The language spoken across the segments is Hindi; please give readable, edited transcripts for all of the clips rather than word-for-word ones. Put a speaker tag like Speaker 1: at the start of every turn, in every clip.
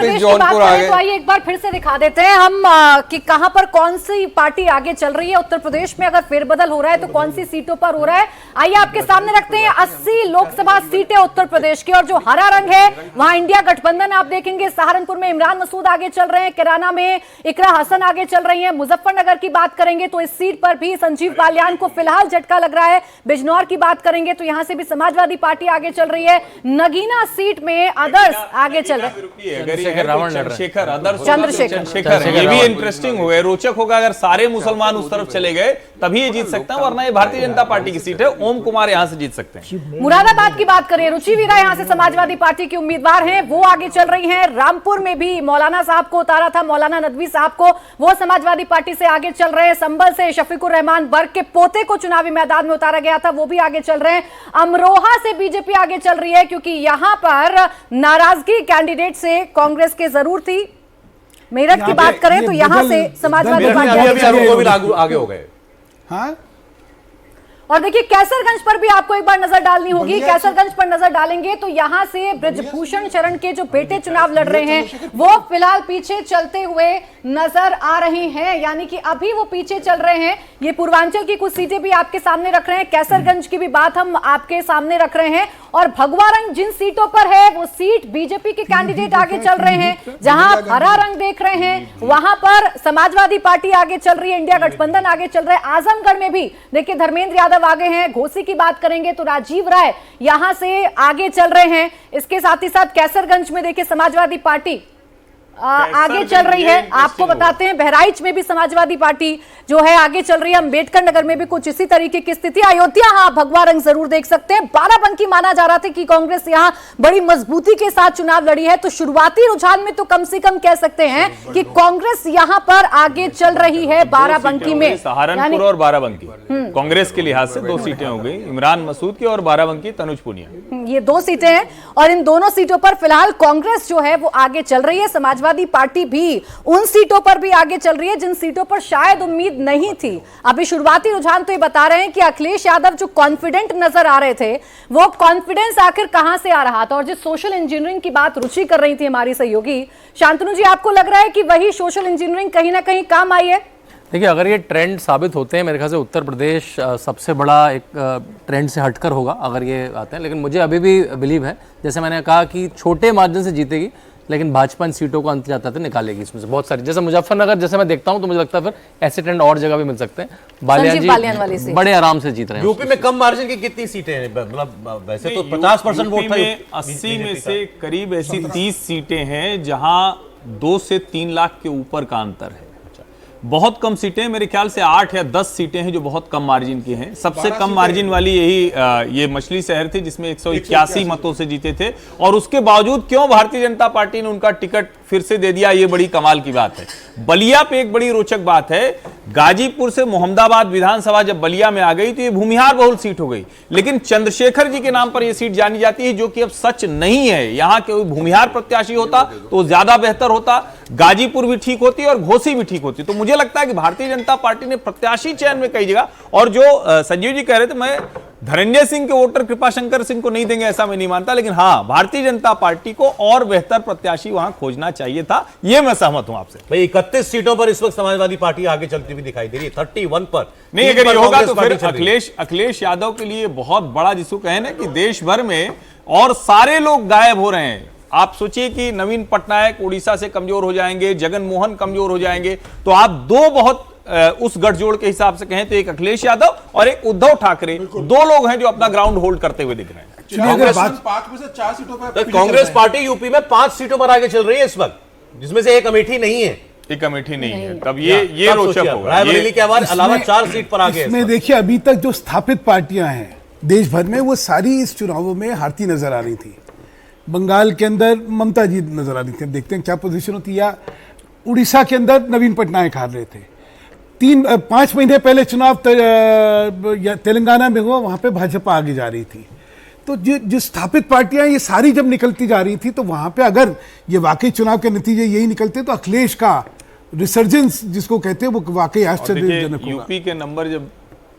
Speaker 1: प्रदेश की बात करें तो आइए एक बार फिर से दिखा देते हैं हम कि कहां पर कौन सी पार्टी आगे चल रही है। उत्तर प्रदेश में अगर फेरबदल हो रहा है तो कौन सी सीटों पर हो रहा है, आइए आपके सामने रखते हैं। 80 लोकसभा सीटें उत्तर प्रदेश की, और जो हरा रंग है वहां इंडिया गठबंधन आप देखेंगे। सहारनपुर में इमरान मसूद आगे चल रहे हैं, किराना में इकरा हसन आगे चल रही है। मुजफ्फरनगर की बात करेंगे तो इस सीट पर भी संजीव बालियान को फिलहाल झटका लग रहा है। बिजनौर की बात करेंगे तो यहां से भी समाजवादी पार्टी आगे चल रही है। नगीना सीट में आदर्श आगे चल रहे हैं।
Speaker 2: चंद्रशेखर, ये भी इंटरेस्टिंग होगा, रोचक होगा अगर सारे मुसलमान उस तरफ चले गए तभी ये जीत सकता है, वरना ये भारतीय जनता पार्टी की सीट है। ओम कुमार यहां से जीत सकते हैं।
Speaker 1: मुरादाबाद की बात करें, रुचि वीरा यहां से समाजवादी पार्टी की उम्मीदवार हैं, वो आगे चल रही हैं। रामपुर में भी मौलाना साहब को उतारा था, मौलाना नदवी साहब को, वो समाजवादी पार्टी से आगे चल रहे हैं। संभल से शफीकुर रहमान बर्ग के पोते को चुनावी मैदान में उतारा गया था, वो भी आगे चल रहे हैं। अमरोहा से बीजेपी आगे चल रही है क्योंकि यहां पर नाराजगी कैंडिडेट से कांग्रेस के जरूर थी। मेरठ की बात करें तो यहां से समाजवादी पार्टी
Speaker 3: आगे हो गए।
Speaker 4: हाँ,
Speaker 1: और देखिए कैसरगंज पर भी आपको एक बार नजर डालनी होगी। कैसरगंज पर नजर डालेंगे तो यहां से ब्रजभूषण शरण के जो बेटे चुनाव लड़ रहे हैं वो फिलहाल पीछे चलते हुए नजर आ रहे हैं, यानी कि अभी वो पीछे चल रहे हैं। ये पूर्वांचल की कुछ सीटें भी आपके सामने रख रहे हैं, कैसरगंज की भी बात हम आपके सामने रख रहे हैं। और भगवा रंग जिन सीटों पर है वो सीट बीजेपी के कैंडिडेट आगे चल रहे हैं। जहां आप हरा रंग देख रहे हैं वहां पर समाजवादी पार्टी आगे चल रही है, इंडिया गठबंधन आगे चल रहा है। आजमगढ़ में भी देखिए धर्मेंद्र यादव आगे हैं। घोसी की बात करेंगे तो राजीव राय यहां से आगे चल रहे हैं। इसके साथ ही साथ कैसरगंज में देखिए समाजवादी पार्टी आगे चल रही है। आपको बताते हैं बहराइच में भी समाजवादी पार्टी जो है आगे चल रही है। अंबेडकर नगर में भी कुछ इसी तरीके की स्थिति। अयोध्या हाँ भगवा रंग जरूर देख सकते हैं। बाराबंकी माना जा रहा था कि कांग्रेस यहां बड़ी मजबूती के साथ चुनाव लड़ी है, तो शुरुआती रुझान में तो कम से कम कह सकते हैं कि कांग्रेस यहां पर आगे चल रही है बाराबंकी में।
Speaker 2: सहारनपुर और बाराबंकी कांग्रेस के लिहाज से 2 सीटें हो गई, इमरान मसूद की और बाराबंकी तनुज पुनिया,
Speaker 1: ये 2 सीटें हैं। और इन दोनों सीटों पर फिलहाल कांग्रेस जो है वो आगे चल रही है। समाजवादी पार्टी भी उन सीटों पर भी आगे चल रही है जिन सीटों पर शायद उम्मीद नहीं थी। अभी शुरुआती रुझान तो ये बता रहे हैं कि अखिलेश यादव जो कॉन्फिडेंट नजर आ रहे थे वो कॉन्फिडेंस आखिर कहां से आ रहा था। और जिस सोशल इंजीनियरिंग की बात रुचि कर रही थी हमारी सहयोगी शांतनु जी, आपको लग रहा है कि वही सोशल इंजीनियरिंग कहीं ना कहीं काम आई है?
Speaker 5: देखिए, अगर ये ट्रेंड साबित होते हैं, मेरे ख्याल से उत्तर प्रदेश सबसे बड़ा एक ट्रेंड से हटकर होगा अगर ये आते हैं। लेकिन मुझे अभी भी बिलीव है, जैसे मैंने कहा कि छोटे मार्जिन से जीतेगी, लेकिन भाजपा इन सीटों को अंत जाता था निकालेगी इसमें से बहुत सारी। जैसे मुजफ्फरनगर जैसे मैं देखता हूं तो मुझे लगता है फिर ऐसे ट्रेंड और जगह भी मिल सकते हैं। बालियान जी बड़े आराम से जीत रहे हैं।
Speaker 3: यूपी में कम मार्जिन की कितनी सीटें हैं? मतलब वैसे तो 50% वोट था।
Speaker 2: 80 में से करीब ऐसी 30 सीटें हैं जहां 2 से 3 लाख के ऊपर का अंतर है। बहुत कम सीटें, मेरे ख्याल से 8 या 10 सीटें हैं जो बहुत कम मार्जिन की हैं। सबसे कम मार्जिन वाली यही ये मछली शहर थी जिसमें 181 मतों से जीते थे, और उसके बावजूद क्यों भारतीय जनता पार्टी ने उनका टिकट फिर से दे दिया, ये बड़ी कमाल की बात है। बलिया पे एक बड़ी रोचक बात है, गाजीपुर से मोहम्मदाबाद विधानसभा जब बलिया में आ गई तो ये भूमिहार बहुल सीट हो गई, लेकिन चंद्रशेखर जी के नाम पर यह सीट जानी जाती है, जो कि अब सच नहीं है। यहां के भूमिहार प्रत्याशी होता तो ज्यादा बेहतर होता, गाजीपुर भी ठीक होती और घोसी भी ठीक होती। तो मुझे लगता है कि भारतीय जनता पार्टी ने प्रत्याशी चयन में कई जगह, और जो संजीव जी कह रहे थे, मैं धनंजय सिंह के वोटर कृपाशंकर सिंह को नहीं देंगे ऐसा मैं नहीं मानता, लेकिन हाँ भारतीय जनता पार्टी को और बेहतर प्रत्याशी वहां खोजना चाहिए था, ये मैं सहमत हूं आपसे।
Speaker 3: भाई 31 सीटों पर इस वक्त समाजवादी पार्टी आगे चलती हुई दिखाई दे रही है, 31 पर
Speaker 2: नहीं। अगर ये होगा तो फिर अखिलेश यादव के लिए बहुत बड़ा, जिसको कहें ना कि देश भर में और सारे लोग गायब हो रहे हैं। आप सोचिए कि नवीन पटनायक उड़ीसा से कमजोर हो जाएंगे, जगन मोहन कमजोर हो जाएंगे, तो आप 2 बहुत उस गठजोड़ के हिसाब से कहें तो एक अखिलेश यादव और एक उद्धव ठाकरे, 2 लोग हैं जो अपना ग्राउंड होल्ड करते हुए दिख रहे हैं।
Speaker 3: कांग्रेस 5 में से 4 सीटों पर, कांग्रेस पार्टी यूपी में 5 सीटों पर आगे चल रही है इस वक्त, जिसमें से एक अमेठी नहीं है।
Speaker 2: एक अमेठी नहीं है, तब ये रोचक होगा।
Speaker 3: रायबरेली के अलावा 4 सीट पर आगे।
Speaker 4: इसमें देखिए अभी तक जो स्थापित पार्टियां हैं देश भर में वो सारी इस चुनावों में हारती नजर आ रही थी। बंगाल के अंदर ममता जी नजर आ रही थी, देखते हैं क्या पोजीशन होती है। या उड़ीसा के अंदर नवीन पटनायक हार रहे थे। 5 महीने पहले चुनाव तेलंगाना में हुआ, वहां पे भाजपा आगे जा रही थी। तो जो स्थापित पार्टियां ये सारी जब निकलती जा रही थी, तो वहां पे अगर ये वाकई चुनाव के नतीजे यही निकलते तो अखिलेश का रिसर्जेंस जिसको कहते हैं वो वाकई आश्चर्यजनक होगा।
Speaker 2: यूपी के नंबर जब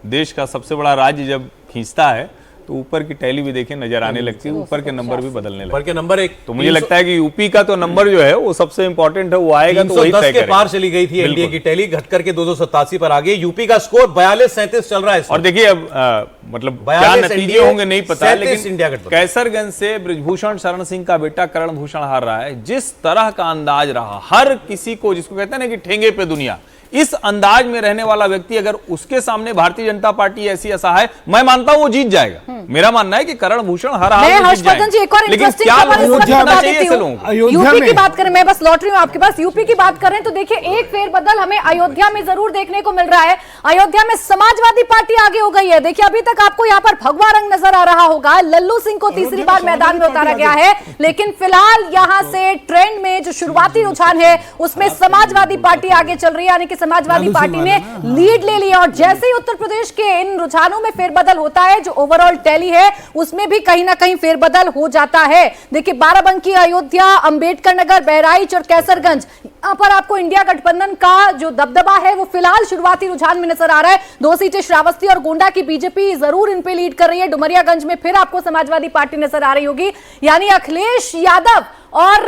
Speaker 2: देश का सबसे बड़ा राज्य जब खींचता है तो ऊपर की टैली भी देखें नजर आने लगती है, ऊपर के नंबर भी बदलने लगते
Speaker 3: पर के नंबर एक
Speaker 2: हैं। तो मुझे लगता है कि यूपी का तो नंबर जो है वो सबसे इंपॉर्टेंट है, वो आएगा तो वही
Speaker 3: 310
Speaker 2: तय
Speaker 3: के
Speaker 2: करेगा।
Speaker 3: पार चली गई थी एनडीए
Speaker 2: बिल्कुल।
Speaker 3: की टैली, घट करके 287 पर आ गई। यूपी का स्कोर 42-37 चल रहा है इस
Speaker 2: और
Speaker 3: वक्त।
Speaker 2: देखिए अब मतलब क्या
Speaker 3: 42
Speaker 2: नतीजे
Speaker 3: एनडीए,
Speaker 2: होंगे नहीं पता,
Speaker 3: 37 इंडिया
Speaker 2: लेकिन
Speaker 3: गठबंधन।
Speaker 2: कैसरगंज से बृजभूषण शरण सिंह का बेटा करण भूषण हार रहा है। जिस तरह का अंदाज रहा, हर किसी को, जिसको कहते हैं ना कि ठेंगे पे दुनिया, इस अंदाज में रहने वाला व्यक्ति अगर उसके सामने भारतीय जनता पार्टी ऐसी असहाय, मैं मानता हूं वो जीत जाएगा। मेरा मानना है कि करण भूषण हर हाल
Speaker 1: मैं
Speaker 2: में जीत
Speaker 1: हर्षवर्धन जी एक और
Speaker 2: जाएंगे। लेकिन
Speaker 1: इंटरेस्टिंग
Speaker 2: क्या
Speaker 1: खबर इस वक्त
Speaker 2: अयोध्या
Speaker 1: बता
Speaker 2: में
Speaker 1: देती
Speaker 2: चाहिए ऐसे
Speaker 1: हूं।
Speaker 2: लोगों को?
Speaker 4: अयोध्या
Speaker 1: यूपी
Speaker 4: में-
Speaker 1: की बात करें, मैं बस लौट रही हूं आपके पास। यूपी की बात करें तो देखिए एक फेरबदल हमें अयोध्या में जरूर देखने को मिल रहा है। अयोध्या में समाजवादी पार्टी आगे हो गई है। देखिए अभी तक आपको यहां पर भगवा रंग नजर आ रहा होगा। लल्लू सिंह को तीसरी बार मैदान में उतारा गया है, लेकिन फिलहाल यहां से ट्रेंड में जो शुरुआती रुझान है उसमें समाजवादी पार्टी आगे चल रही है, यानी कि समाजवादी पार्टी ने लीड ले लिया। और जैसे ही उत्तर प्रदेश के इन रुझानों में फेरबदल होता है, जो ओवरऑल टैली है उसमें भी कहीं ना कहीं फेरबदल हो जाता है। देखिए बाराबंकी, अयोध्या, अंबेडकर नगर, बहराइच और कैसरगंज, यहां पर आपको इंडिया गठबंधन का जो दबदबा है वो फिलहाल शुरुआती रुझान में नजर आ रहा है। 2 सीटें श्रावस्ती और गोंडा की बीजेपी जरूर इन पे लीड कर रही है। डुमरियागंज में फिर आपको समाजवादी पार्टी नजर आ रही होगी, यानी अखिलेश यादव और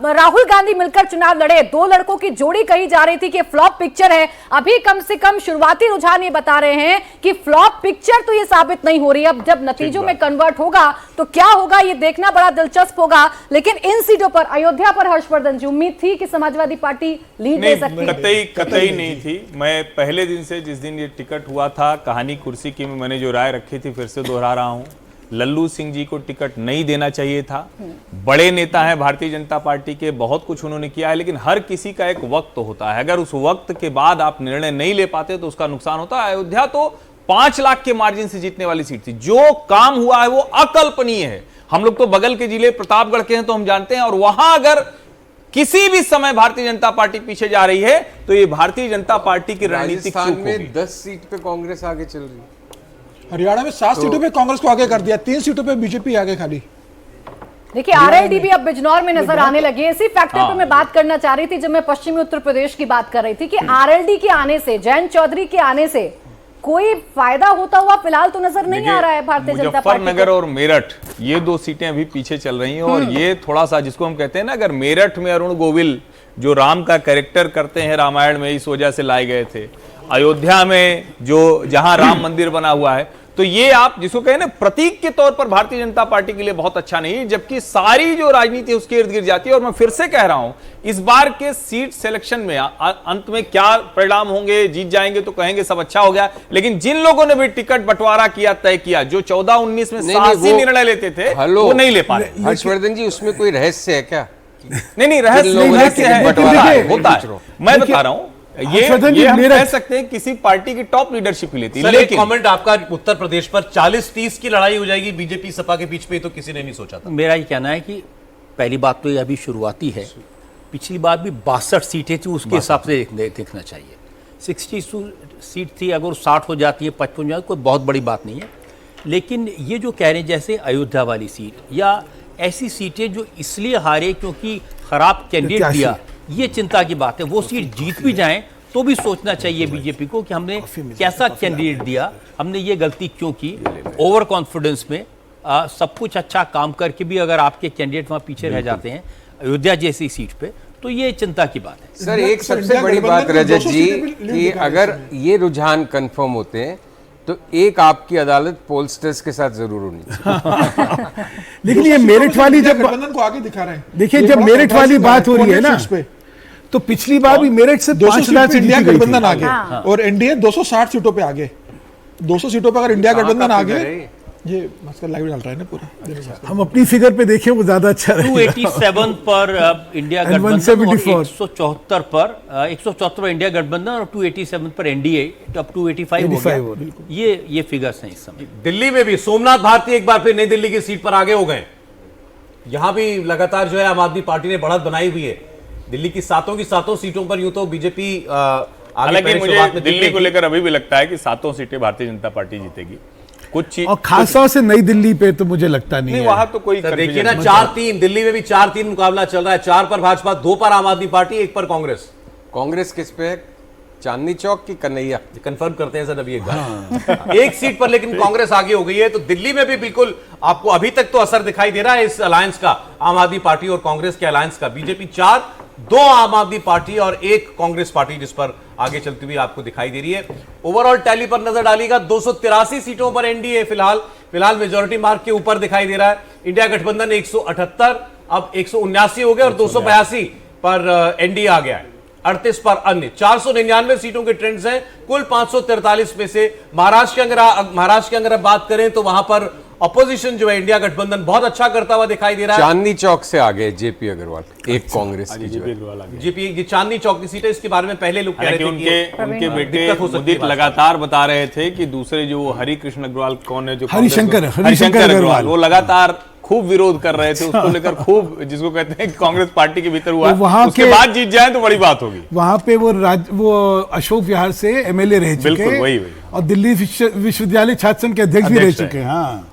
Speaker 1: राहुल गांधी मिलकर चुनाव लड़े। 2 लड़कों की जोड़ी कही जा रही थी कि फ्लॉप पिक्चर है। अभी कम से कम शुरुआती रुझान ये बता रहे हैं कि फ्लॉप पिक्चर तो ये साबित नहीं हो रही। अब जब नतीजों में कन्वर्ट होगा तो क्या होगा ये देखना बड़ा दिलचस्प होगा। लेकिन इन सीटों पर, अयोध्या पर हर्षवर्धन जी, उम्मीद थी कि समाजवादी पार्टी लीड दे सकती है।
Speaker 2: कतई नहीं थी। मैं पहले दिन से, जिस दिन ये टिकट हुआ था, कहानी कुर्सी की में मैंने जो राय रखी थी फिर से दोहरा रहा हूं। लल्लू सिंह जी को टिकट नहीं देना चाहिए था। बड़े नेता हैं भारतीय जनता पार्टी के, बहुत कुछ उन्होंने किया है, लेकिन हर किसी का एक वक्त होता है। अगर उस वक्त के बाद आप निर्णय नहीं ले पाते तो उसका नुकसान होता है। अयोध्या तो 5 लाख के मार्जिन से जीतने वाली सीट थी। जो काम हुआ है वो अकल्पनीय है। हम लोग तो बगल के जिले प्रतापगढ़ के हैं तो हम जानते हैं, और वहां अगर किसी भी समय भारतीय जनता पार्टी पीछे जा रही है तो ये भारतीय जनता पार्टी की रणनीतिक
Speaker 6: राजस्थान
Speaker 2: चूक
Speaker 6: में
Speaker 2: होगी।
Speaker 6: 10 सीट पे कांग्रेस आगे चल रही है।
Speaker 7: हरियाणा में 7 सीटों पे कांग्रेस को आगे कर दिया, 3 सीटों पे बीजेपी आगे खाली।
Speaker 1: देखिए आरएलडी भी अब बिजनौर में नजर आने लगी है। इसी फैक्टर पर मैं बात करना चाह रही थी जब मैं पश्चिमी उत्तर प्रदेश की बात कर रही थी कि आरएलडी के आने से, जयंत चौधरी के आने से कोई फायदा होता हुआ फिलहाल तो नजर नहीं आ रहा है भारतीय जनता पार्टी
Speaker 2: मुजफ्फरनगर
Speaker 1: को।
Speaker 2: और मेरठ, ये 2 सीटें अभी पीछे चल रही हैं। और ये थोड़ा सा, जिसको हम कहते हैं ना, अगर मेरठ में अरुण गोविल जो राम का कैरेक्टर करते हैं रामायण में, इस वजह से लाए गए थे। अयोध्या में जो जहां राम मंदिर बना हुआ है, तो ये आप जिसको कहें ना प्रतीक के तौर पर भारतीय जनता पार्टी के लिए बहुत अच्छा नहीं है, जबकि सारी जो राजनीति उसके इर्द गिर्द जाती है। और मैं फिर से कह रहा हूं, इस बार के सीट सिलेक्शन में अंत में क्या परिणाम होंगे, जीत जाएंगे तो कहेंगे सब अच्छा हो गया, लेकिन जिन लोगों ने भी टिकट बंटवारा किया, तय किया, जो 14-19 में साहसी निर्णय लेते थे, वो नहीं ले पा रहे।
Speaker 6: हर्षवर्धन जी, उसमें कोई रहस्य है क्या?
Speaker 2: नहीं, रहस्य
Speaker 6: लोगों ने
Speaker 2: रहस्य है,
Speaker 6: बंटवारा
Speaker 2: होता है। मैं बता रहा हूं, ये हम कह सकते हैं किसी पार्टी की टॉप लीडरशिप ही लेती है।
Speaker 3: लेकिन कमेंट आपका उत्तर प्रदेश पर 40-30 की लड़ाई हो जाएगी बीजेपी सपा के बीच में, तो किसी ने नहीं सोचा था।
Speaker 8: मेरा ये कहना है कि पहली बात तो ये अभी शुरुआती है। पिछली बार भी 62 सीटें थी, उसके हिसाब से देखना चाहिए। 62 सीट थी, अगर 60 हो जाती है, 55 हो जाती है, कोई बहुत बड़ी बात नहीं है। लेकिन ये जो कह रहे हैं जैसे अयोध्या वाली सीट या ऐसी सीटें जो इसलिए हारे क्योंकि खराब कैंडिडेट दिया, ये चिंता की बात है। वो सीट जीत भी जाएं तो भी सोचना चाहिए बीजेपी को कि हमने कैसा कैंडिडेट दिया, हमने ये गलती क्यों की। ओवर कॉन्फिडेंस में सब कुछ अच्छा काम करके भी अगर आपके कैंडिडेट वहाँ पीछे रह जाते हैं अयोध्या जैसी सीट पे, तो ये चिंता की बात है।
Speaker 6: सर, एक सबसे बड़ी बात रजत जी कि अगर ये रुझान कंफर्म होते हैं तो एक आपकी अदालत पोलस्टर्स के साथ जरूर होनी चाहिए।
Speaker 4: लेकिन ये मेरिट वाली जब
Speaker 7: गठबंधन को आगे दिखा रहे हैं,
Speaker 4: देखिए, जब मेरिट वाली बात हो रही है ना, तो पिछली बार भी मेरिट से 5 लाख
Speaker 7: इंडिया गठबंधन आगे और एनडीए 260 सीटों पे आगे। 200 सीटों पे अगर इंडिया गठबंधन आगे, ये लाइव डाल रहा है ना पूरा,
Speaker 4: हम अपनी फिगर पे देखें वो ज्यादा अच्छा रहेगा।
Speaker 8: 287 पर इंडिया गठबंधन, 174 पर 174 पर इंडिया गठबंधन और 287 पर एनडीए, अब 285 हो गया। ये फिगर्स हैं इस समय।
Speaker 3: दिल्ली में भी सोमनाथ भारती एक बार फिर नई दिल्ली की सीट पर आगे हो गए। यहां भी लगातार जो है आम आदमी पार्टी ने बढ़त बनाई हुई है। दिल्ली की सातों सीटों पर यूं तो बीजेपी
Speaker 2: हालांकि मुझे दिल्ली को लेकर अभी भी लगता है कि 7 सीटें भारतीय जनता पार्टी जीतेगी। कुछ चीज
Speaker 4: और खासतौर से नई दिल्ली पे तो मुझे लगता नहीं है।
Speaker 2: वहां तो कोई
Speaker 3: देखिए ना, 4-3 दिल्ली में भी 4-3 मुकाबला चल रहा है। 4 पर भाजपा, 2 पर आम आदमी पार्टी, 1 पर कांग्रेस।
Speaker 6: कांग्रेस किस पे है? चांदनी चौक की कन्हैया
Speaker 3: कंफर्म करते हैं सर अभी एक बार। एक सीट पर लेकिन कांग्रेस आगे हो गई है, तो दिल्ली में भी बिल्कुल आपको अभी तक तो असर दिखाई दे रहा है इस अलायंस का, आम आदमी पार्टी और कांग्रेस के अलायंस का। बीजेपी 4, 2 आम आदमी पार्टी और 1 कांग्रेस पार्टी जिस पर आगे चलती हुई आपको दिखाई दे रही है। ओवरऑल टैली पर नजर डालिएगा, 283 सीटों पर एनडीए फिलहाल मेजोरिटी मार्क के ऊपर दिखाई दे रहा है। इंडिया गठबंधन 178, अब 179 हो गया और 282 पर एनडीए आ गया है। 38 पर अन्य, 499 सीटों के ट्रेंड्स हैं कुल 543 में से। महाराष्ट्र की अगर बात करें तो वहां पर अपोजिशन जो है इंडिया गठबंधन बहुत अच्छा करता हुआ दिखाई दे रहा है।
Speaker 6: चांदनी चौक से आगे जेपी अग्रवाल, एक कांग्रेस की जो है।
Speaker 3: जेपी ये चांदनी चौक की सीट है, इसके बारे में पहले लोग कह रहे थे
Speaker 2: उनके बेटे
Speaker 3: दिक्कत हो सकती है
Speaker 2: मुदित
Speaker 3: बाद में।
Speaker 2: लगातार बता रहे थे कि दूसरे जो हरिकृष्ण अग्रवाल कौन है, जो
Speaker 4: हरिशंकर
Speaker 2: हरिशंकर
Speaker 4: अग्रवाल।
Speaker 2: अग्रवाल, वो लगातार खूब विरोध कर रहे थे उसको लेकर, खूब जिसको कहते हैं कि कांग्रेस पार्टी के भीतर हुआ,
Speaker 4: तो वहाँ
Speaker 2: उसके
Speaker 4: के-
Speaker 2: बाद जीत जाए तो बड़ी बात होगी।
Speaker 4: वहां पे वो अशोक विहार से एमएलए रह चुके
Speaker 2: बिल्कुल,
Speaker 4: हैं
Speaker 2: वही।
Speaker 4: और दिल्ली विश्वविद्यालय छात्र संघ के अध्यक्ष भी रह
Speaker 2: अध्यक्ष
Speaker 4: चुके हैं। हाँ,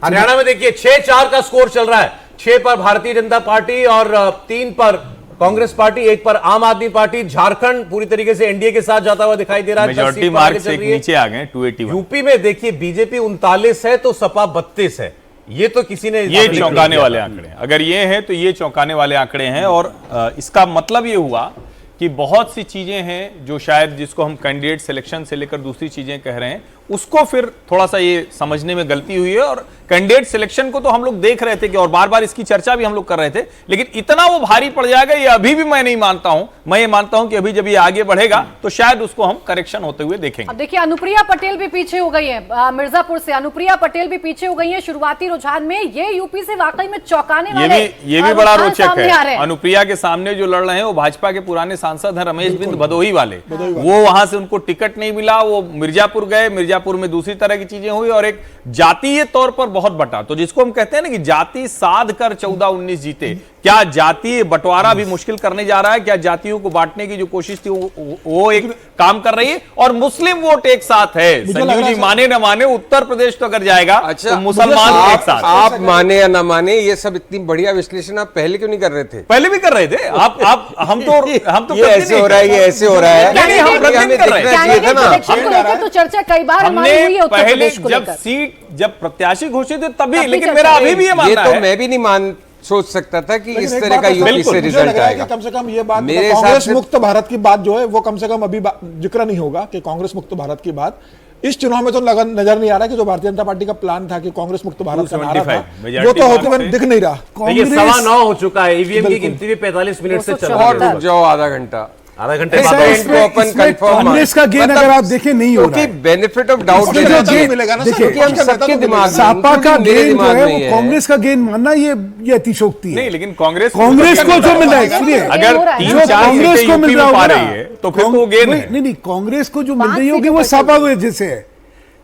Speaker 3: हरियाणा में देखिए 6-4 का स्कोर चल रहा है। 6 पर भारतीय जनता पार्टी और 3 पर कांग्रेस पार्टी, 1 पर आम आदमी पार्टी। झारखंड पूरी तरीके से एनडीए के साथ जाता हुआ दिखाई दे रहा है। 10
Speaker 2: मेजॉरिटी
Speaker 3: सीट पर आगे
Speaker 2: मार्क
Speaker 3: चल
Speaker 2: से एक
Speaker 3: रही है।
Speaker 2: नीचे आ गए 281।
Speaker 3: यूपी में देखिए बीजेपी 39 है तो सपा 32 है। ये तो किसी ने
Speaker 2: ये चौंकाने वाले आंकड़े हैं, अगर ये है तो ये चौंकाने वाले आंकड़े हैं। और इसका मतलब ये हुआ कि बहुत सी चीजें हैं जो शायद जिसको हम कैंडिडेट सिलेक्शन से लेकर दूसरी चीजें कह रहे हैं, उसको फिर थोड़ा सा ये समझने में गलती हुई है। और कैंडिडेट सिलेक्शन को तो हम लोग देख रहे थे कि और बार बार इसकी चर्चा भी हम लोग कर रहे थे, लेकिन इतना वो भारी पड़ जाएगा ये अभी भी मैं नहीं मानता हूं। मैं ये मानता हूं कि अभी जब ये आगे बढ़ेगा तो शायद उसको हम करेक्शन होते हुए देखेंगे।
Speaker 1: अब देखिए अनुप्रिया पटेल भी पीछे हो गई है, मिर्जापुर से अनुप्रिया पटेल भी पीछे हो गई है शुरुआती रुझान में। ये यूपी से वाकई में चौंकाने वाले
Speaker 2: ये भी बड़ा
Speaker 1: रुझान
Speaker 2: रोचक
Speaker 1: सामने आ रहे
Speaker 2: है।
Speaker 1: हैं।
Speaker 2: अनुप्रिया के सामने जो लड़ रहे हैं वो भाजपा के पुराने सांसद हैं रमेश बिंद भदोही वाले। वो वहां से उनको टिकट नहीं मिला, वो मिर्जापुर गए, मिर्जापुर में दूसरी तरह की चीजें हुई और एक जातीय तौर पर बहुत बटा। तो जिसको हम कहते हैं ना कि जाति साध कर 14-19 जीते, क्या जातीय बंटवारा भी मुश्किल करने जा रहा है? क्या जातियों को बांटने की जो कोशिश थी वो एक काम कर रही है? और मुस्लिम वोट एक साथ है। संजीव जी माने न माने, उत्तर प्रदेश तो अगर जाएगा
Speaker 6: अच्छा,
Speaker 2: तो मुसलमान एक साथ।
Speaker 6: आप माने या ना माने, ये सब इतनी बढ़िया विश्लेषण आप पहले क्यों नहीं कर रहे थे?
Speaker 2: पहले भी कर रहे थे आप। हम तो
Speaker 6: ये
Speaker 2: करते
Speaker 6: ऐसे हो रहा है, ये ऐसे हो रहा है।
Speaker 2: नहीं, हम प्रतिदिन कर रहे हैं।
Speaker 6: चाहिए था ना।
Speaker 1: इलेक्शन को लेकर तो चर्चा कई बार हमारी हुई है
Speaker 2: हमने
Speaker 1: उत्तर
Speaker 2: पहले
Speaker 1: प्रदेश को
Speaker 2: जब
Speaker 1: लेकर।
Speaker 2: सीट जब प्रत्याशी घोषित थे तभी,
Speaker 1: तभी
Speaker 2: लेकिन
Speaker 1: चर्चा
Speaker 2: मेरा
Speaker 1: हुई।
Speaker 2: अभी भी ये
Speaker 6: ये
Speaker 2: मानना
Speaker 6: तो
Speaker 2: है।
Speaker 6: मैं भी नहीं सोच सकता था कि इस
Speaker 7: एक
Speaker 6: तरह
Speaker 7: बात
Speaker 6: का
Speaker 7: है,
Speaker 6: यूपी
Speaker 7: बिल्कुल,
Speaker 6: से
Speaker 7: मुझे
Speaker 6: रिजल्ट
Speaker 7: लग रहा है कि
Speaker 6: आएगा।
Speaker 7: कम से कम ये बात
Speaker 6: मेरे हिसाब
Speaker 7: कांग्रेस
Speaker 6: से-
Speaker 7: मुक्त भारत की बात जो है वो कम से कम अभी जिक्र नहीं होगा कि कांग्रेस मुक्त भारत की बात इस चुनाव में तो नजर नहीं आ रहा कि जो भारतीय जनता पार्टी का प्लान था कि कांग्रेस मुक्त भारत का नारा था
Speaker 2: 275
Speaker 7: वो तो होते हुए
Speaker 2: majority
Speaker 7: दिख नहीं रहा।
Speaker 3: देखिए 9:15 हो चुका है। ईवीएम की गिनती भी 45 मिनट से चल रही
Speaker 6: और
Speaker 3: है।
Speaker 6: रुक जाओ आधा घंटा,
Speaker 3: आधा घंटे
Speaker 4: ऐसा
Speaker 3: बाद
Speaker 4: है,
Speaker 6: इसमें ओपन
Speaker 4: इसमें
Speaker 6: कंफर्म
Speaker 4: कांग्रेस का गेन अगर आप देखें नहीं हो रहा है।
Speaker 6: बेनिफिट ऑफ डाउट
Speaker 4: इसमें जो गेन
Speaker 7: मिलेगा ना,
Speaker 4: देखिए,
Speaker 7: क्योंकि हम
Speaker 6: सबके दिमाग में,
Speaker 4: सापा का
Speaker 6: including मेरे
Speaker 4: गेन जो
Speaker 6: दिमाग
Speaker 4: है
Speaker 6: में
Speaker 4: वो
Speaker 6: ये
Speaker 4: कांग्रेस का गेन मानना ये अतिशोक्ति
Speaker 2: नहीं,
Speaker 4: है।
Speaker 2: लेकिन कांग्रेस
Speaker 4: कांग्रेस को जो मिल रहा है, सुनिए,
Speaker 2: अगर
Speaker 1: हो रहा है।
Speaker 2: 3-4
Speaker 4: कांग्रेस
Speaker 2: सीटें
Speaker 4: को मिल
Speaker 2: यूपी
Speaker 4: रहा
Speaker 2: में पा
Speaker 4: होगा
Speaker 2: रही है तो फिर तो वो गेन है।
Speaker 4: नहीं, कांग्रेस को जो मिल
Speaker 1: 5
Speaker 4: रही होगी
Speaker 1: सीटों
Speaker 4: वो
Speaker 1: पर
Speaker 4: सापा की वजह से है।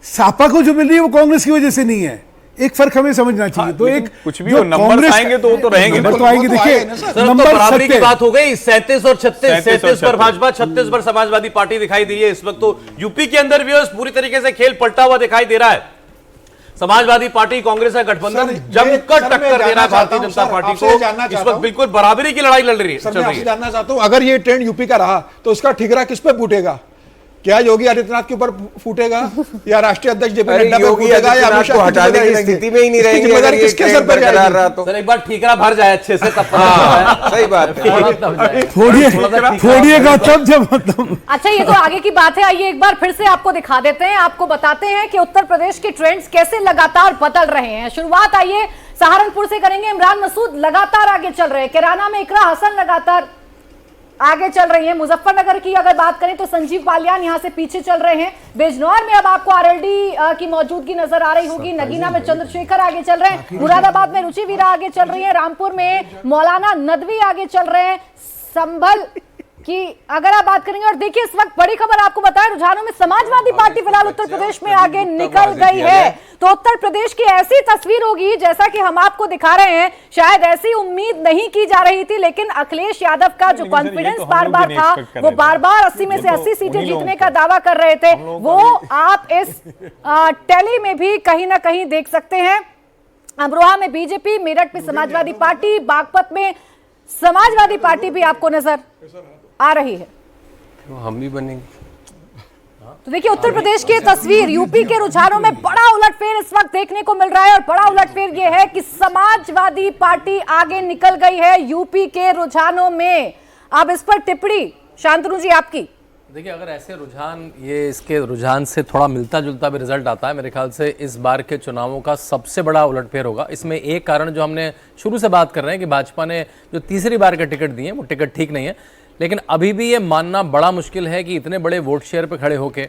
Speaker 4: सापा को जो मिल रही है वो कांग्रेस की वजह से नहीं है। एक फर्क हमें समझना चाहिए। तो एक
Speaker 2: कुछ भी
Speaker 4: जो
Speaker 2: हो, नंबर
Speaker 4: कांग्रेस-
Speaker 2: आएंगे तो वो तो रहेंगे
Speaker 4: नंबर
Speaker 2: ना।
Speaker 4: तो आएंगे।
Speaker 7: वो तो
Speaker 4: देखिए
Speaker 7: आएंगे ना सर।
Speaker 3: सर, अब तो
Speaker 4: नंबर
Speaker 3: बराबरी की
Speaker 4: 70
Speaker 3: बात हो गई। 37 और 36,
Speaker 2: 37 और
Speaker 3: 37 पर भाजपा, 36 पर समाजवादी पार्टी दिखाई दी है इस वक्त। तो यूपी के अंदर भी पूरी तरीके से खेल पलटा हुआ दिखाई दे रहा है। समाजवादी पार्टी कांग्रेस का गठबंधन
Speaker 7: सर,
Speaker 3: जमकर
Speaker 7: सर, मैं
Speaker 3: टक्कर दे रहा है
Speaker 7: जानना
Speaker 3: भारतीय
Speaker 7: चाहता
Speaker 3: जनता
Speaker 7: हूं,
Speaker 3: पार्टी
Speaker 7: आपसे जानना
Speaker 3: को। इस
Speaker 7: चाहता
Speaker 3: वक्त
Speaker 7: हूं।
Speaker 3: बिल्कुल बराबरी की लड़ाई लड़ रही है,
Speaker 7: सर
Speaker 3: चल
Speaker 7: मैं
Speaker 3: रही
Speaker 7: आपसे
Speaker 3: है।
Speaker 7: जानना चाहता हूं, अगर ये ट्रेंड यूपी का रहा तो उसका ठिकरा किस पे फूटेगा? क्या योगी आदित्यनाथ के ऊपर फूटेगा या राष्ट्रीय अध्यक्ष जेपी
Speaker 6: अरे
Speaker 7: नड्डा पे
Speaker 6: योगी
Speaker 7: फूटेगा या
Speaker 6: आदित्यनाथ
Speaker 7: अमित शाह
Speaker 6: को
Speaker 7: की
Speaker 6: हटाने की
Speaker 7: जिम्मेदारी
Speaker 6: स्थिति में ही नहीं
Speaker 7: इसकी
Speaker 6: रहेंगे
Speaker 7: जिम्मेदारी
Speaker 6: अगर ये
Speaker 7: किसके
Speaker 6: ट्रेंड
Speaker 7: सर पर
Speaker 6: बरकरार
Speaker 7: जाएगी?
Speaker 6: रहा तो।
Speaker 3: सर एक बार ठीकरा भर जाए अच्छे से तब पता चलता है।
Speaker 6: सही बात है।
Speaker 4: छोड़िएगा तब जब मतलब
Speaker 1: अच्छा, ये तो आगे की बात है। आइए एक बार फिर से आपको दिखा देते हैं, आपको बताते हैं कि उत्तर प्रदेश के ट्रेंड्स कैसे लगातार बदल रहे हैं। शुरुआत आइए सहारनपुर से करेंगे। इमरान मसूद लगातार आगे चल रहे हैं। किराना में इकरा हसन लगातार आगे चल रही है। मुजफ्फरनगर की अगर बात करें तो संजीव बालियान यहां से पीछे चल रहे हैं। बिजनौर में अब आपको आरएलडी की मौजूदगी नजर आ रही होगी। नगीना में चंद्रशेखर आगे चल रहे हैं। मुरादाबाद में रुचि वीरा आगे चल रही है। रामपुर में मौलाना नदवी आगे चल रहे हैं। संभल की अगर आप बात करेंगे, और देखिए इस वक्त बड़ी खबर आपको बताएं, रुझानों में समाजवादी पार्टी फिलहाल उत्तर प्रदेश में आगे निकल गई है। तो उत्तर प्रदेश की ऐसी तस्वीर होगी जैसा कि हम आपको दिखा रहे हैं, शायद ऐसी उम्मीद नहीं की जा रही थी, लेकिन अखिलेश यादव का जो कॉन्फिडेंस बार बार था, वो बार बार 80 में से 80 सीटें जीतने का दावा कर रहे थे, वो आप इस टैली में भी कहीं ना कहीं देख सकते हैं। अमरोहा में बीजेपी, मेरठ में समाजवादी पार्टी, बागपत में समाजवादी पार्टी भी आपको नजर आ रही है।
Speaker 6: तो हम भी बनेंगे।
Speaker 1: तो देखिए उत्तर प्रदेश की तस्वीर, यूपी के रुझानों में बड़ा उलटफेर इस वक्त देखने को मिल रहा है। और बड़ा उलटफेर यह है कि समाजवादी पार्टी आगे निकल गई है यूपी के रुझानों में। अब इस पर टिप्पणी शांतनु जी आपकी।
Speaker 5: देखिए, अगर ऐसे रुझान, ये इसके रुझान से थोड़ा मिलता जुलता भी रिजल्ट आता है, मेरे ख्याल से इस बार के चुनावों का सबसे बड़ा उलटफेर होगा। इसमें एक कारण जो हमने शुरू से बात कर रहे हैं कि भाजपा ने जो तीसरी बार के टिकट दिए वो टिकट ठीक नहीं है, लेकिन अभी भी ये मानना बड़ा मुश्किल है कि इतने बड़े वोट शेयर पर खड़े होके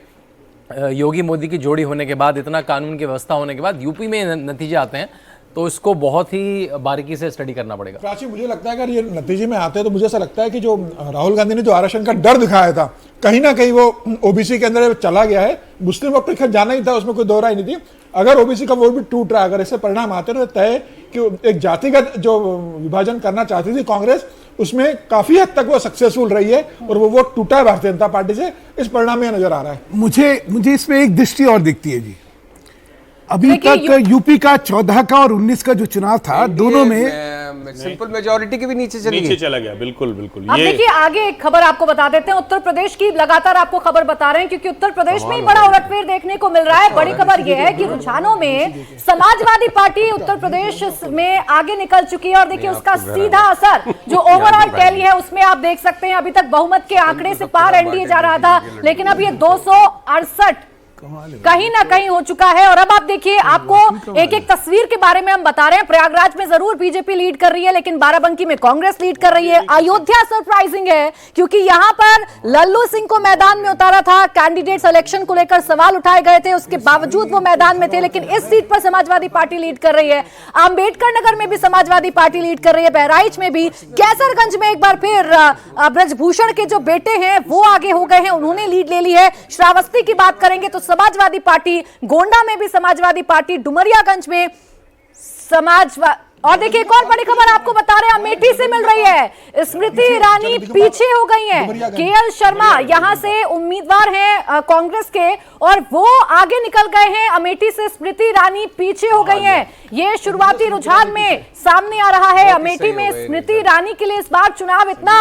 Speaker 5: योगी मोदी की जोड़ी होने के बाद, इतना कानून की व्यवस्था होने के बाद यूपी में नतीजे आते हैं, तो इसको बहुत ही बारीकी से स्टडी करना पड़ेगा।
Speaker 7: प्राची, मुझे लगता है अगर ये नतीजे में आते हैं तो मुझे ऐसा लगता है कि जो राहुल गांधी ने जो आरक्षण का डर दिखाया था, कहीं ना कहीं वो ओबीसी के अंदर चला गया है। मुस्लिम वोट तो खैर जाना ही था, उसमें कोई दो राय नहीं थी। अगर ओबीसी का वोट भी टूट रहा है, अगर ऐसे परिणाम आते हैं तो तय कि एक जातिगत जो विभाजन करना चाहती थी कांग्रेस, उसमें काफी हद तक वो सक्सेसफुल रही है और वो वोट टूटा है भारतीय जनता पार्टी से। इस परिणाम में नजर आ रहा है।
Speaker 4: मुझे इसमें एक दृष्टि और दिखती है जी। अभी तक यूपी का 14 का और 19 का जो चुनाव था, दोनों में
Speaker 6: सिंपल मेजॉरिटी के भी नीचे
Speaker 2: चला गया। बिल्कुल बिल्कुल।
Speaker 1: अब देखिए आगे एक खबर आपको बता देते हैं, उत्तर प्रदेश की लगातार आपको खबर बता रहे हैं क्योंकि उत्तर प्रदेश में ही बड़ा उलटफेर देखने को मिल रहा है। बड़ी खबर यह है कि रुझानों में समाजवादी पार्टी उत्तर प्रदेश में आगे निकल चुकी है और देखिए उसका सीधा असर जो ओवरऑल टैली है उसमें आप देख सकते हैं। अभी तक बहुमत के आंकड़े से पार एनडीए जा रहा था, लेकिन अब ये 268 कहीं ना कहीं हो चुका है। और अब आप देखिए, आपको एक एक तस्वीर के बारे में हम बता रहे हैं। प्रयागराज में जरूर बीजेपी लीड कर रही है, लेकिन बाराबंकी में कांग्रेस लीड कर रही है। अयोध्या सरप्राइजिंग है क्योंकि यहां पर लल्लू सिंह को मैदान में उतारा था, कैंडिडेट सिलेक्शन को लेकर सवाल उठाए गए थे, उसके बावजूद वो मैदान में थे, लेकिन इस सीट पर समाजवादी पार्टी लीड कर रही है। अंबेडकर नगर में भी समाजवादी पार्टी लीड कर रही है, बहराइच में भी, कैसरगंज में एक बार फिर ब्रजभूषण के जो बेटे हैं वो आगे हो गए हैं, उन्होंने लीड ले ली है। श्रावस्ती की बात करेंगे तो समाजवादी पार्टी, गोंडा में भी समाजवादी पार्टी, डुमरियागंज में और देखिए एक और बड़ी खबर आपको बता रहे हैं, अमेठी से मिल रही है। स्मृति ईरानी पीछे हो गई हैं। केएल शर्मा यहां से उम्मीदवार हैं कांग्रेस के और वो आगे निकल गए हैं। अमेठी से स्मृति ईरानी पीछे हो गई हैं। ये शुरुआती रुझान में सामने आ रहा है। अमेठी में स्मृति ईरानी के लिए इस बार चुनाव इतना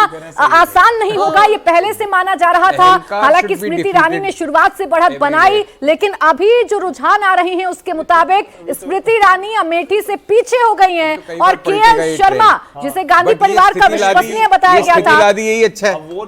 Speaker 1: आसान नहीं होगा, ये पहले से माना जा रहा था। हालांकि स्मृति ईरानी ने शुरुआत से बढ़त बनाई, लेकिन अभी जो रुझान आ रहे हैं उसके मुताबिक स्मृति ईरानी अमेठी से पीछे हो गई हैं। और केएल शर्मा, जिसे गांधी परिवार का विश्वसनीय बताया गया था,
Speaker 6: यही अच्छा है,
Speaker 1: वो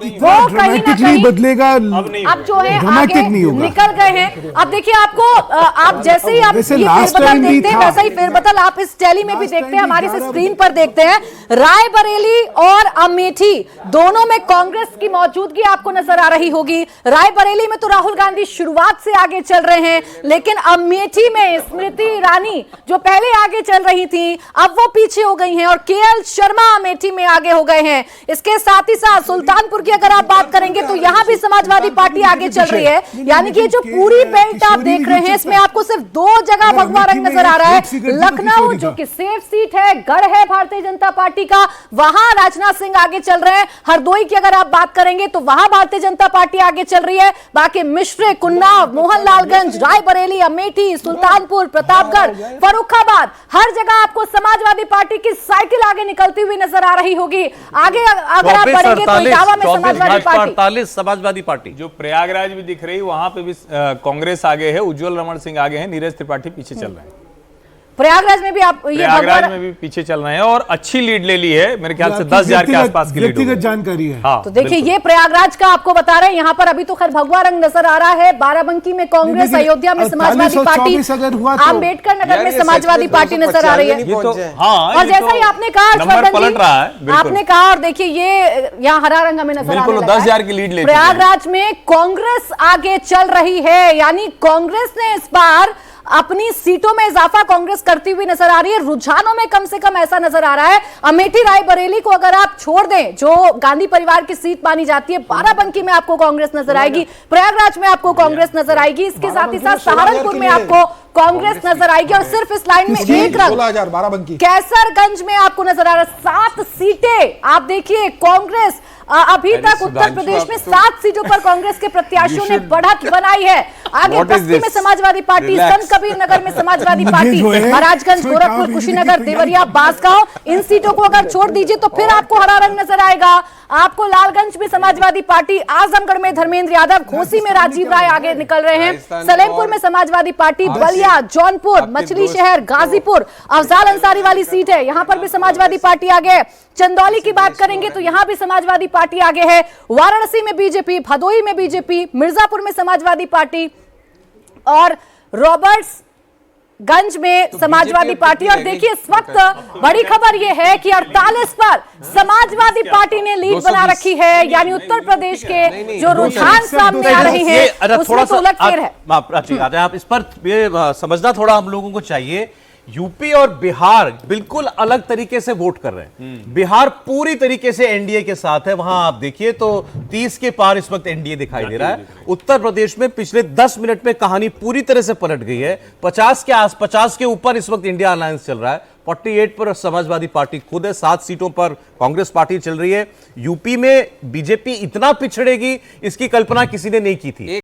Speaker 1: कहीं ना कहीं
Speaker 4: बदलेगा।
Speaker 1: अब जो है आगे निकल गए हैं। अब देखिए आपको, आप जैसे ही आप ये फेरबदल देखते हैं वैसा ही फेरबदल आप इस टैली में भी देखते हैं, हमारी स्क्रीन पर देखते हैं। रायबरेली और अमेठी दोनों में कांग्रेस की मौजूदगी आपको नजर आ रही होगी। रायबरेली में तो राहुल गांधी शुरुआत से आगे चल रहे हैं, लेकिन अमेठी में स्मृति ईरानी जो पहले आगे चल रही थी अब वो पीछे हो गई हैं और केएल शर्मा अमेठी में आगे हो गए हैं। इसके साथ ही साथ सुल्तानपुर की अगर आप बात करेंगे तो यहां भी समाजवादी पार्टी आगे चल रही है। यानी कि जो पूरी बेल्ट आप देख रहे हैं इसमें आपको सिर्फ दो जगह भगवा रंग नजर आ रहा है। लखनऊ जो कि सेफ सीट है, गढ़ है भारतीय जनता पार्टी का, वहां राजनाथ सिंह आगे चल रहे हैं। हरदोई की अगर आप बात करेंगे तो वहां भारतीय जनता पार्टी आगे चल रही है। बाकी मिश्रिक, उन्नाव, मोहनलालगंज, रायबरेली, अमेठी, सुल्तानपुर, प्रतापगढ़, फर्रुखाबाद, हर जगह आपको समाजवादी पार्टी की साइकिल आगे निकलती हुई नजर आ रही होगी। आगे अगर आप बढ़ेंगे तो इटावा में समाजवादी पार्टी,
Speaker 3: 48 समाजवादी पार्टी।
Speaker 2: जो प्रयागराज भी दिख रही है वहां पे भी कांग्रेस आगे है, उज्जवल रमण सिंह आगे हैं, नीरज त्रिपाठी पीछे चल रहे हैं।
Speaker 1: प्रयागराज में भी आप
Speaker 2: प्रयागराज में भी पीछे चल रहे हैं और अच्छी लीड ले ली है, मेरे ख्याल से 10,000 के आसपास की लीड
Speaker 4: व्यक्तिगत जानकारी है।
Speaker 2: हाँ,
Speaker 1: तो देखिए ये प्रयागराज का आपको बता रहे हैं, यहाँ पर अभी तो खैर भगवा रंग नजर आ रहा है। बाराबंकी में कांग्रेस, अयोध्या में समाजवादी पार्टी, अम्बेडकर नगर में समाजवादी पार्टी नजर आ रही है। और जैसा ही आपने कहा, आपने कहा, और देखिए ये यहाँ हरा रंग हमें नजर आ रहा है,
Speaker 2: 10,000 की लीड ले
Speaker 1: प्रयागराज में कांग्रेस आगे चल रही है। यानी कांग्रेस ने इस बार अपनी सीटों में इजाफा कांग्रेस करती हुई नजर आ रही है। रुझानों में कम से कम ऐसा नजर आ रहा है। अमेठी, रायबरेली को अगर आप छोड़ दें जो गांधी परिवार की सीट मानी जाती है, बाराबंकी में आपको कांग्रेस नजर आएगी, प्रयागराज में आपको कांग्रेस नजर आएगी, इसके साथ ही साथ सहारनपुर में आपको कांग्रेस नजर आएगी। और सिर्फ इस लाइन में एक रंग कैसरगंज में आपको नजर आ रहा है। 7 सीटें आप देखिए कांग्रेस, अभी तक उत्तर प्रदेश में 7 सीटों पर कांग्रेस के प्रत्याशियों ने बढ़त बनाई है। आगे बस्ती में समाजवादी पार्टी, संत कबीर नगर में समाजवादी पार्टी, महाराजगंज, गोरखपुर, कुशीनगर, देवरिया, बांसगांव, इन सीटों को अगर छोड़ दीजिए तो फिर आपको हरा रंग नजर आएगा। आपको लालगंज में समाजवादी पार्टी, आजमगढ़ में धर्मेंद्र यादव, घोसी में राजीव राय आगे निकल रहे हैं, सलेमपुर में समाजवादी पार्टी, बलिया, जौनपुर, मछली शहर, गाजीपुर, अफजाल अंसारी वाली सीट है, यहां पर भी समाजवादी पार्टी आगे है। चंदौली की बात करेंगे तो यहां भी समाजवादी पार्टी आगे है। वाराणसी में बीजेपी, भदोही में बीजेपी, मिर्जापुर में समाजवादी पार्टी और रॉबर्ट्सगंज में समाजवादी पार्टी। और देखिए इस वक्त बड़ी खबर यह है कि 48 पर समाजवादी पार्टी ने लीड बना रखी है, यानी उत्तर प्रदेश के जो रुझान सामने आ रहे हैं उसमें तो उलटफेर है।
Speaker 3: आप इस पर ये समझना थोड़ा हम लोगों को चाहिए। यूपी और बिहार बिल्कुल अलग तरीके से वोट कर रहे हैं। बिहार पूरी तरीके से एनडीए के साथ है, वहां आप देखिए तो 30 के पार इस वक्त एनडीए दिखाई दे रहा है। उत्तर प्रदेश में पिछले 10 मिनट में कहानी पूरी तरह से पलट गई है। 50 के ऊपर इस वक्त इंडिया अलायंस चल रहा है। 48 पर समाजवादी पार्टी खुद है, 7 सीटों पर कांग्रेस पार्टी चल रही है। यूपी में बीजेपी इतना पिछड़ेगी इसकी कल्पना किसी ने नहीं की थी।